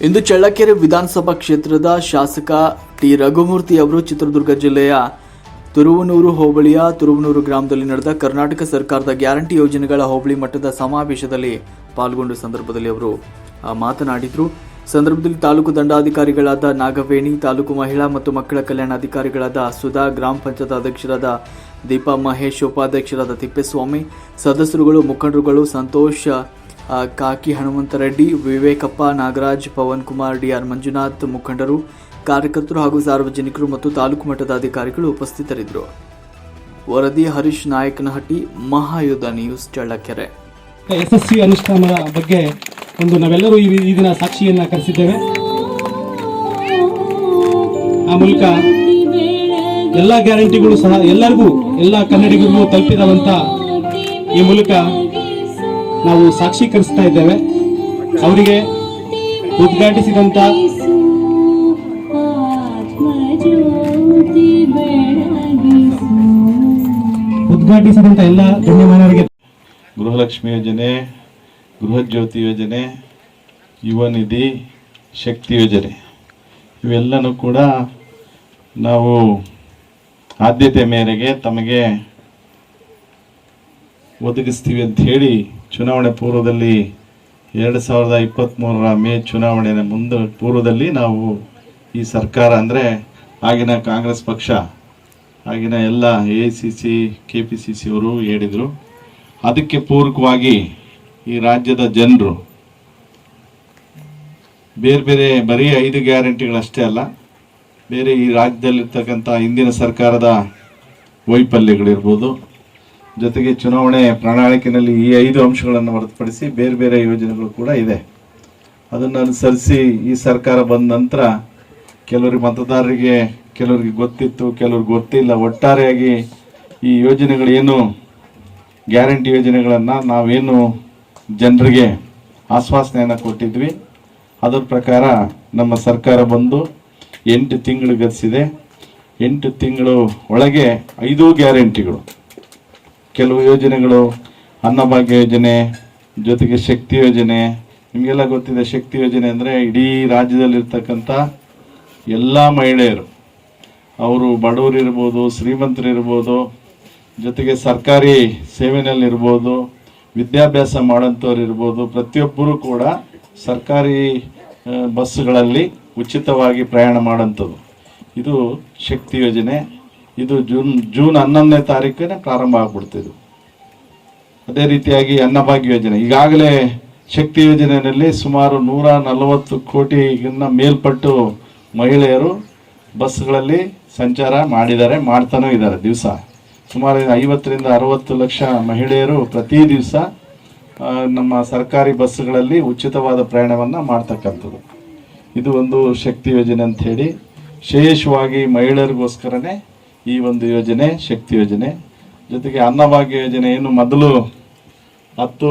ಇಂದು ಚಳ್ಳಕೆರೆ ವಿಧಾನಸಭಾ ಕ್ಷೇತ್ರದ ಶಾಸಕ ಟಿ ರಘುಮೂರ್ತಿ ಅವರು ಚಿತ್ರದುರ್ಗ ಜಿಲ್ಲೆಯ ತುರುವನೂರು ಹೋಬಳಿಯ ತುರುವನೂರು ಗ್ರಾಮದಲ್ಲಿ ನಡೆದ ಕರ್ನಾಟಕ ಸರ್ಕಾರದ ಗ್ಯಾರಂಟಿ ಯೋಜನೆಗಳ ಹೋಬಳಿ ಮಟ್ಟದ ಸಮಾವೇಶದಲ್ಲಿ ಪಾಲ್ಗೊಂಡ ಸಂದರ್ಭದಲ್ಲಿ ಅವರು ಮಾತನಾಡಿದರು. ಸಂದರ್ಭದಲ್ಲಿ ತಾಲೂಕು ದಂಡಾಧಿಕಾರಿಗಳಾದ ನಾಗವೇಣಿ, ತಾಲೂಕು ಮಹಿಳಾ ಮತ್ತು ಮಕ್ಕಳ ಕಲ್ಯಾಣಾಧಿಕಾರಿಗಳಾದ ಸುಧಾ, ಗ್ರಾಮ ಪಂಚಾಯತ್ ಅಧ್ಯಕ್ಷರಾದ ದೀಪಾ ಮಹೇಶ್, ಉಪಾಧ್ಯಕ್ಷರಾದ ತಿಪ್ಪೇಸ್ವಾಮಿ, ಸದಸ್ಯರುಗಳು, ಮುಖಂಡರುಗಳು ಸಂತೋಷ್, ಕಾಕಿ ಹನುಮಂತರೆಡ್ಡಿ, ವಿವೇಕಪ್ಪ, ನಾಗರಾಜ್, ಪವನ್ ಕುಮಾರ್, ಡಿಆರ್ ಮಂಜುನಾಥ್, ಮುಖಂಡರು, ಕಾರ್ಯಕರ್ತರು ಹಾಗೂ ಸಾರ್ವಜನಿಕರು ಮತ್ತು ತಾಲೂಕು ಮಟ್ಟದ ಅಧಿಕಾರಿಗಳು ಉಪಸ್ಥಿತರಿದ್ದರು. ವರದಿ ಹರೀಶ್ ನಾಯಕನಹಟ್ಟಿ, ಮಹಾಯುದ್ಧ ನ್ಯೂಸ್, ಚಳ್ಳಕೆರೆ. ಯಶಸ್ವಿ ಅನುಷ್ಠಾನದ ಬಗ್ಗೆ ನಾವೆಲ್ಲರೂ ಈ ದಿನ ಸಾಕ್ಷಿಯನ್ನ ಕರೆಸಿದ್ದೇವೆ. ಆ ಮೂಲಕ ಎಲ್ಲ ಗ್ಯಾರಂಟಿಗಳು ಸಹ ಎಲ್ಲರಿಗೂ, ಎಲ್ಲ ಕನ್ನಡಿಗರಿಗೂ ತಲುಪಿರುವಂತ ಈ ಮೂಲಕ ನಾವು ಸಾಕ್ಷೀಕರಿಸ್ತಾ ಇದ್ದೇವೆ. ಅವರಿಗೆ ಉದ್ಘಾಟಿಸಿದಂತ ಎಲ್ಲ ಗಣ್ಯಮಾನ್ಯರಿಗೆ ಗೃಹಲಕ್ಷ್ಮಿ ಯೋಜನೆ, ಗೃಹ ಜ್ಯೋತಿ ಯೋಜನೆ, ಯುವ ನಿಧಿ, ಶಕ್ತಿ ಯೋಜನೆ ಇವೆಲ್ಲನೂ ಕೂಡ ನಾವು ಆದ್ಯತೆ ಮೇರೆಗೆ ತಮಗೆ ಒದಗಿಸ್ತೀವಿ ಅಂತ ಹೇಳಿ ಚುನಾವಣೆ ಪೂರ್ವದಲ್ಲಿ 2023 ಮೇ ಚುನಾವಣೆ ಪೂರ್ವದಲ್ಲಿ ನಾವು ಈ ಸರ್ಕಾರ ಅಂದರೆ ಆಗಿನ ಕಾಂಗ್ರೆಸ್ ಪಕ್ಷ, ಆಗಿನ ಎಲ್ಲ AICC KPCC ಅವರು ಹೇಳಿದರು. ಅದಕ್ಕೆ ಪೂರಕವಾಗಿ ಈ ರಾಜ್ಯದ ಜನರು ಬೇರೆ ಬೇರೆ ಬರೀ 5 ಗ್ಯಾರಂಟಿಗಳಷ್ಟೇ ಅಲ್ಲ, ಬೇರೆ ಈ ರಾಜ್ಯದಲ್ಲಿರ್ತಕ್ಕಂಥ ಹಿಂದಿನ ಸರ್ಕಾರದ ವೈಫಲ್ಯಗಳಿರ್ಬೋದು, ಜೊತೆಗೆ ಚುನಾವಣೆ ಪ್ರಣಾಳಿಕೆಯಲ್ಲಿ ಈ 5 ಅಂಶಗಳನ್ನು ಹೊರತುಪಡಿಸಿ ಬೇರೆ ಬೇರೆ ಯೋಜನೆಗಳು ಕೂಡ ಇದೆ. ಅದನ್ನು ಅನುಸರಿಸಿ ಈ ಸರ್ಕಾರ ಬಂದ ನಂತರ ಕೆಲವರಿಗೆ ಮತದಾರರಿಗೆ ಕೆಲವರಿಗೆ ಗೊತ್ತಿತ್ತು, ಕೆಲವ್ರಿಗೆ ಗೊತ್ತಿಲ್ಲ. ಒಟ್ಟಾರೆಯಾಗಿ ಈ ಯೋಜನೆಗಳೇನು ಗ್ಯಾರಂಟಿ ಯೋಜನೆಗಳನ್ನು ನಾವೇನು ಜನರಿಗೆ ಆಶ್ವಾಸನೆಯನ್ನು ಕೊಟ್ಟಿದ್ವಿ ಅದರ ಪ್ರಕಾರ ನಮ್ಮ ಸರ್ಕಾರ ಬಂದು 8 ತಿಂಗಳು ಗತಿಸಿದೆ. 8 ತಿಂಗಳು ಒಳಗೆ 5 ಗ್ಯಾರಂಟಿಗಳು, ಕೆಲವು ಯೋಜನೆಗಳು ಅನ್ನಭಾಗ್ಯ ಯೋಜನೆ, ಜೊತೆಗೆ ಶಕ್ತಿ ಯೋಜನೆ. ನಿಮಗೆಲ್ಲ ಗೊತ್ತಿದೆ, ಶಕ್ತಿ ಯೋಜನೆ ಅಂದರೆ ಇಡೀ ರಾಜ್ಯದಲ್ಲಿರ್ತಕ್ಕಂಥ ಎಲ್ಲ ಮಹಿಳೆಯರು, ಅವರು ಬಡವರಿರ್ಬೋದು, ಶ್ರೀಮಂತರಿರ್ಬೋದು, ಜೊತೆಗೆ ಸರ್ಕಾರಿ ಸೇವೆಯಲ್ಲಿರ್ಬೋದು, ವಿದ್ಯಾಭ್ಯಾಸ ಮಾಡೋಂಥವ್ರು ಇರ್ಬೋದು, ಪ್ರತಿಯೊಬ್ಬರೂ ಕೂಡ ಸರ್ಕಾರಿ ಬಸ್ಸುಗಳಲ್ಲಿ ಉಚಿತವಾಗಿ ಪ್ರಯಾಣ ಮಾಡೋಂಥದ್ದು ಇದು ಶಕ್ತಿ ಯೋಜನೆ. ಇದು ಜೂನ್ 11ನೇ ತಾರೀಕಿನ ಪ್ರಾರಂಭ ಆಗ್ಬಿಡ್ತಿದ್ದು. ಅದೇ ರೀತಿಯಾಗಿ ಅನ್ನಭಾಗ್ಯ ಯೋಜನೆ, ಈಗಾಗಲೇ ಶಕ್ತಿ ಯೋಜನೆಯಲ್ಲಿ ಸುಮಾರು 140 ಕೋಟಿಗಿನ್ನ ಮೇಲ್ಪಟ್ಟು ಮಹಿಳೆಯರು ಬಸ್ಗಳಲ್ಲಿ ಸಂಚಾರ ಮಾಡಿದ್ದಾರೆ, ಮಾಡ್ತಾನೂ ಇದ್ದಾರೆ. ದಿವಸ ಸುಮಾರು 50ರಿಂದ 60 ಲಕ್ಷ ಮಹಿಳೆಯರು ಪ್ರತಿ ದಿವಸ ನಮ್ಮ ಸರ್ಕಾರಿ ಬಸ್ಸುಗಳಲ್ಲಿ ಉಚಿತವಾದ ಪ್ರಯಾಣವನ್ನು ಮಾಡ್ತಕ್ಕಂಥದ್ದು. ಇದು ಒಂದು ಶಕ್ತಿ ಯೋಜನೆ ಅಂತ ಹೇಳಿ ವಿಶೇಷವಾಗಿ ಮಹಿಳೆಯರಿಗೋಸ್ಕರನೇ ಈ ಒಂದು ಯೋಜನೆ ಶಕ್ತಿ ಯೋಜನೆ. ಜೊತೆಗೆ ಅನ್ನಭಾಗ್ಯ ಯೋಜನೆ ಏನು ಮೊದಲು 10